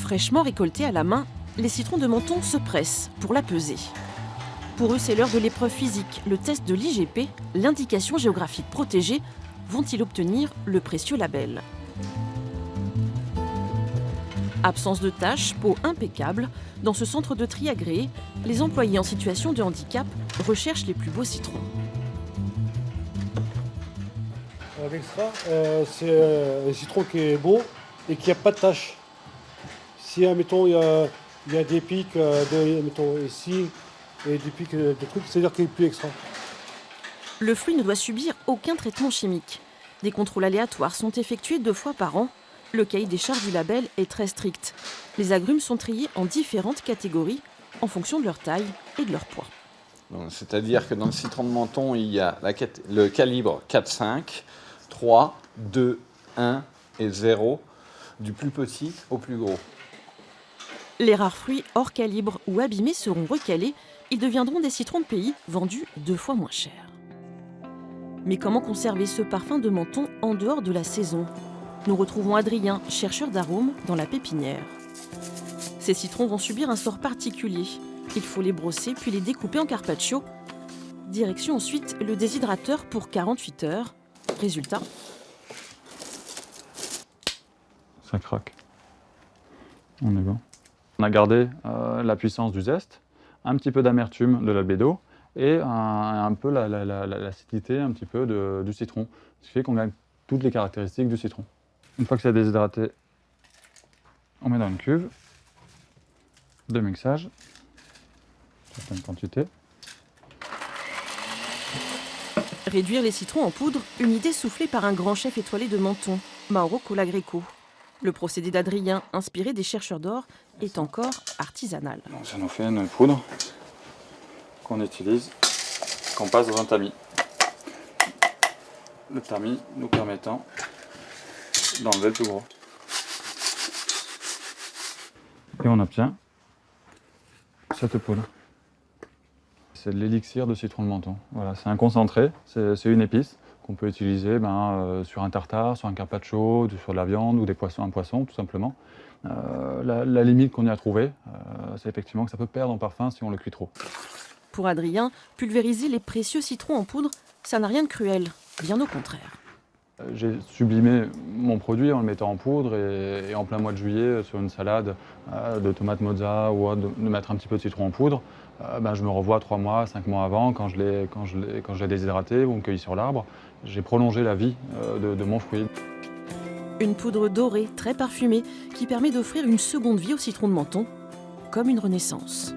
Fraîchement récoltés à la main, les citrons de Menton se pressent pour la peser. Pour eux, c'est l'heure de l'épreuve physique, le test de l'IGP, l'indication géographique protégée. Vont-ils obtenir le précieux label? Absence de taches, peau impeccable. Dans ce centre de tri agréé, les employés en situation de handicap recherchent les plus beaux citrons. L'extra, c'est un citron qui est beau et qui n'a pas de taches. Si, admettons, il y a des pics, admettons, ici, et des pics de trucs, c'est-à-dire qu'il est plus extra. Le fruit ne doit subir aucun traitement chimique. Des contrôles aléatoires sont effectués 2 fois par an. Le cahier des charges du label est très strict. Les agrumes sont triés en différentes catégories en fonction de leur taille et de leur poids. C'est-à-dire que dans le citron de Menton, il y a le calibre 4-5, 3, 2, 1 et 0, du plus petit au plus gros. Les rares fruits hors calibre ou abîmés seront recalés. Ils deviendront des citrons de pays vendus 2 fois moins cher. Mais comment conserver ce parfum de Menton en dehors de la saison? Nous retrouvons Adrien, chercheur d'arômes, dans la pépinière. Ces citrons vont subir un sort particulier. Il faut les brosser puis les découper en carpaccio. Direction ensuite le déshydrateur pour 48 heures. Résultat. Ça craque. On est bon. On a gardé la puissance du zeste, un petit peu d'amertume de l'albédo et un peu l'acidité un petit peu du citron. Ce qui fait qu'on gagne toutes les caractéristiques du citron. Une fois que c'est déshydraté, on met dans une cuve de mixage, certaines quantités. Réduire les citrons en poudre, une idée soufflée par un grand chef étoilé de Menton, Mauro Colagreco. Le procédé d'Adrien, inspiré des chercheurs d'or, est encore artisanal. Donc ça nous fait une poudre qu'on utilise, qu'on passe dans un tamis. Le tamis nous permettant d'enlever le plus gros. Et on obtient cette poudre. C'est de l'élixir de citron de Menton. Voilà, c'est un concentré, c'est une épice qu'on peut utiliser sur un tartare, sur un carpaccio, sur de la viande ou un poisson tout simplement. La limite qu'on y a trouvée, c'est effectivement que ça peut perdre en parfum si on le cuit trop. Pour Adrien, pulvériser les précieux citrons en poudre, ça n'a rien de cruel, bien au contraire. J'ai sublimé mon produit en le mettant en poudre et en plein mois de juillet, sur une salade de tomates mozza ou de mettre un petit peu de citron en poudre, je me revois 3 mois, 5 mois avant, quand je l'ai déshydraté ou cueilli sur l'arbre. J'ai prolongé la vie de mon fruit. Une poudre dorée, très parfumée, qui permet d'offrir une seconde vie au citron de Menton, comme une renaissance.